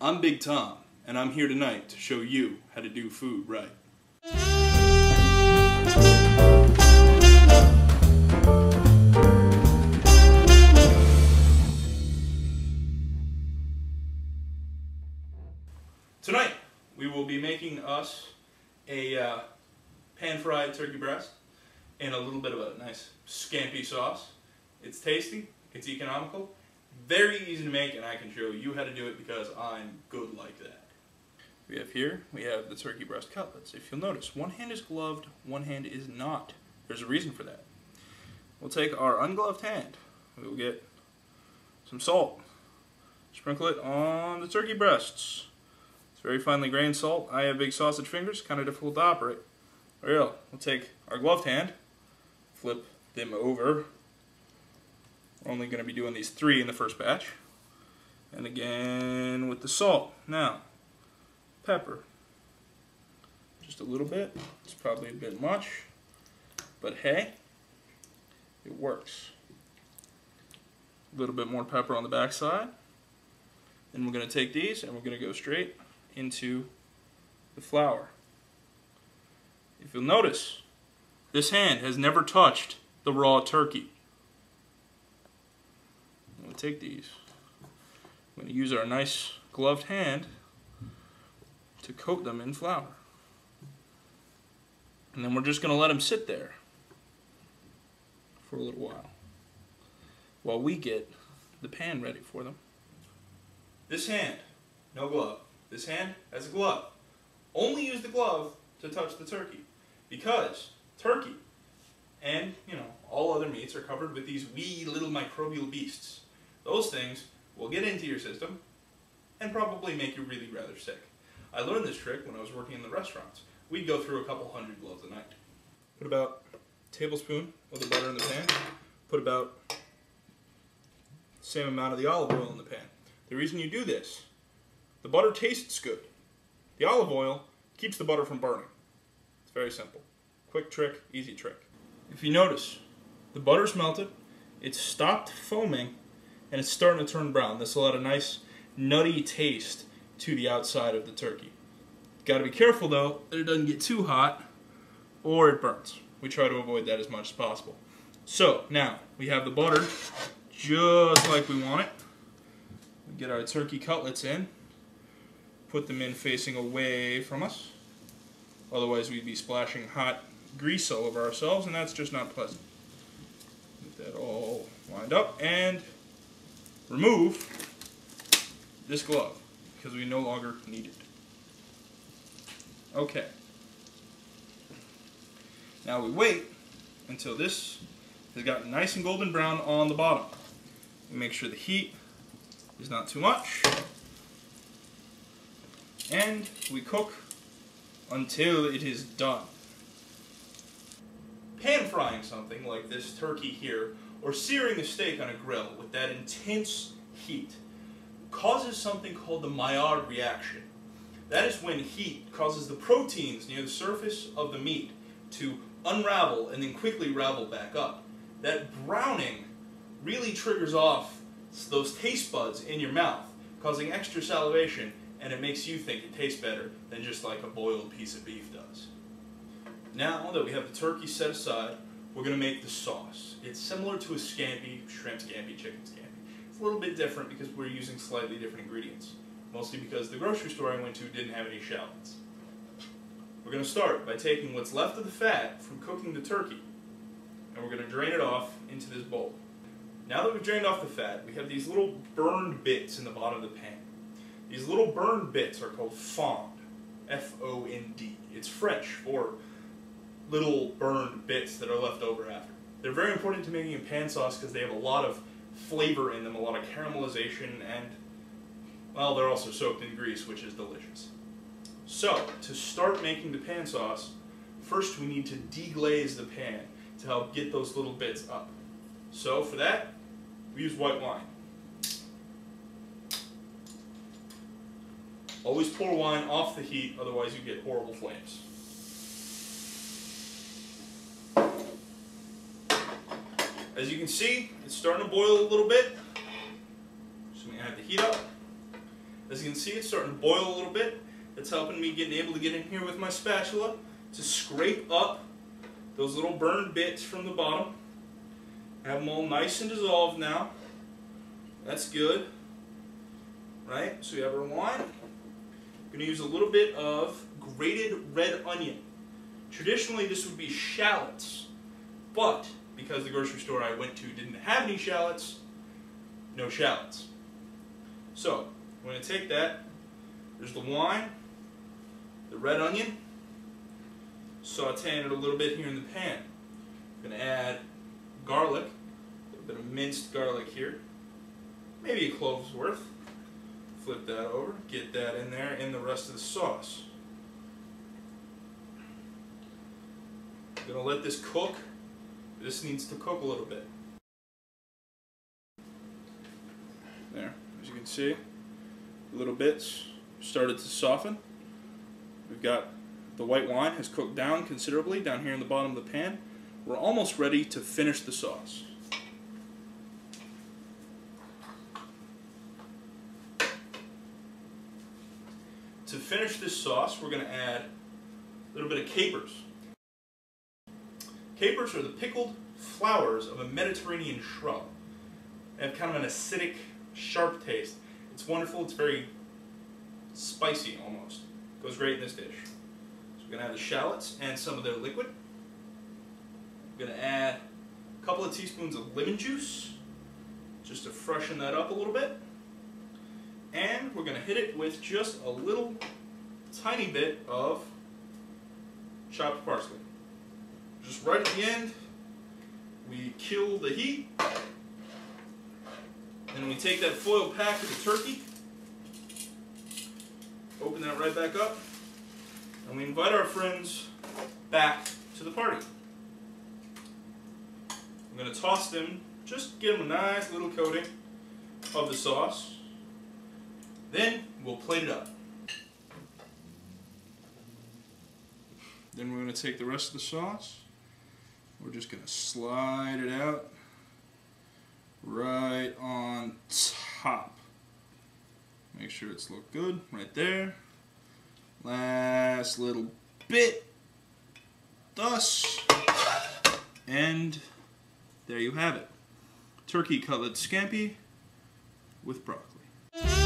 I'm Big Tom, and I'm here tonight to show you how to do food right. Tonight, we will be making us a pan-fried turkey breast and a little bit of a nice scampi sauce. It's tasty, it's economical, very easy to make, and I can show you how to do it because I'm good like that. We have the turkey breast cutlets. If you'll notice, one hand is gloved, one hand is not. There's a reason for that. We'll take our ungloved hand, we'll get some salt, sprinkle it on the turkey breasts. It's very finely grained salt. I have big sausage fingers, kind of difficult to operate. We'll take our gloved hand, flip them over. We're only going to be doing these 3 in the first batch. And again with the salt. Now, pepper. Just a little bit. It's probably a bit much. But hey, it works. A little bit more pepper on the back side. Then we're going to take these and we're going to go straight into the flour. If you'll notice, this hand has never touched the raw turkey. I'm going to take these. I'm going to use our nice gloved hand to coat them in flour. And then we're just going to let them sit there for a little while we get the pan ready for them. This hand, no glove. This hand has a glove. Only use the glove to touch the turkey, because turkey and, all other meats are covered with these wee little microbial beasts. Those things will get into your system and probably make you really rather sick. I learned this trick when I was working in the restaurants. We'd go through a couple hundred gloves a night. Put about a tablespoon of the butter in the pan. Put about the same amount of the olive oil in the pan. The reason you do this, the butter tastes good. The olive oil keeps the butter from burning. It's very simple. Quick trick, easy trick. If you notice, the butter's melted, it's stopped foaming, and it's starting to turn brown. This will add a nice nutty taste to the outside of the turkey. Got to be careful though that it doesn't get too hot or it burns. We try to avoid that as much as possible. So now we have the butter just like we want it. We get our turkey cutlets in, put them in facing away from us. Otherwise we'd be splashing hot grease all over ourselves, and that's just not pleasant. Get that all lined up and remove this glove because we no longer need it. Okay. Now we wait until this has gotten nice and golden brown on the bottom. We make sure the heat is not too much. And we cook until it is done. Pan frying something like this turkey here, or searing a steak on a grill with that intense heat, causes something called the Maillard reaction. That is when heat causes the proteins near the surface of the meat to unravel and then quickly ravel back up. That browning really triggers off those taste buds in your mouth, causing extra salivation, and it makes you think it tastes better than just like a boiled piece of beef does. Now that we have the turkey set aside, we're going to make the sauce. It's similar to a scampi, shrimp scampi, chicken scampi. It's a little bit different because we're using slightly different ingredients, mostly because the grocery store I went to didn't have any shallots. We're going to start by taking what's left of the fat from cooking the turkey, and we're going to drain it off into this bowl. Now that we've drained off the fat, we have these little burned bits in the bottom of the pan. These little burned bits are called fond, F-O-N-D. It's French for little burned bits that are left over after. They're very important to making a pan sauce because they have a lot of flavor in them, a lot of caramelization, and, well, they're also soaked in grease, which is delicious. So, to start making the pan sauce, first we need to deglaze the pan to help get those little bits up. So, for that, we use white wine. Always pour wine off the heat, otherwise you get horrible flames. As you can see, it's starting to boil a little bit. So I'm going to have the heat up. As you can see, it's starting to boil a little bit. It's helping me able to get in here with my spatula to scrape up those little burned bits from the bottom. Have them all nice and dissolved now. That's good. Right? So we have our wine. I'm going to use a little bit of grated red onion. Traditionally, this would be shallots, but because the grocery store I went to didn't have any shallots, no shallots. So I'm going to take that. There's the wine, the red onion, sauteing it a little bit here in the pan. I'm going to add garlic, a little bit of minced garlic here, maybe a clove's worth. Flip that over, get that in there in the rest of the sauce. I'm going to let this cook. This needs to cook a little bit. There, as you can see, the little bits started to soften. We've got the white wine has cooked down considerably down here in the bottom of the pan. We're almost ready to finish the sauce. To finish this sauce, we're going to add a little bit of capers. Capers are the pickled flowers of a Mediterranean shrub. They have kind of an acidic, sharp taste. It's wonderful. It's very spicy almost. Goes great in this dish. So we're going to add the shallots and some of their liquid. We're going to add a couple of teaspoons of lemon juice just to freshen that up a little bit. And we're going to hit it with just a little tiny bit of chopped parsley. Just right at the end, we kill the heat. And we take that foil pack of the turkey, open that right back up, and we invite our friends back to the party. I'm going to toss them, just give them a nice little coating of the sauce. Then we'll plate it up. Then we're going to take the rest of the sauce. We're just going to slide it out right on top. Make sure it's looked good right there. Last little bit. Thus. And there you have it. Turkey cutlet scampi with broccoli.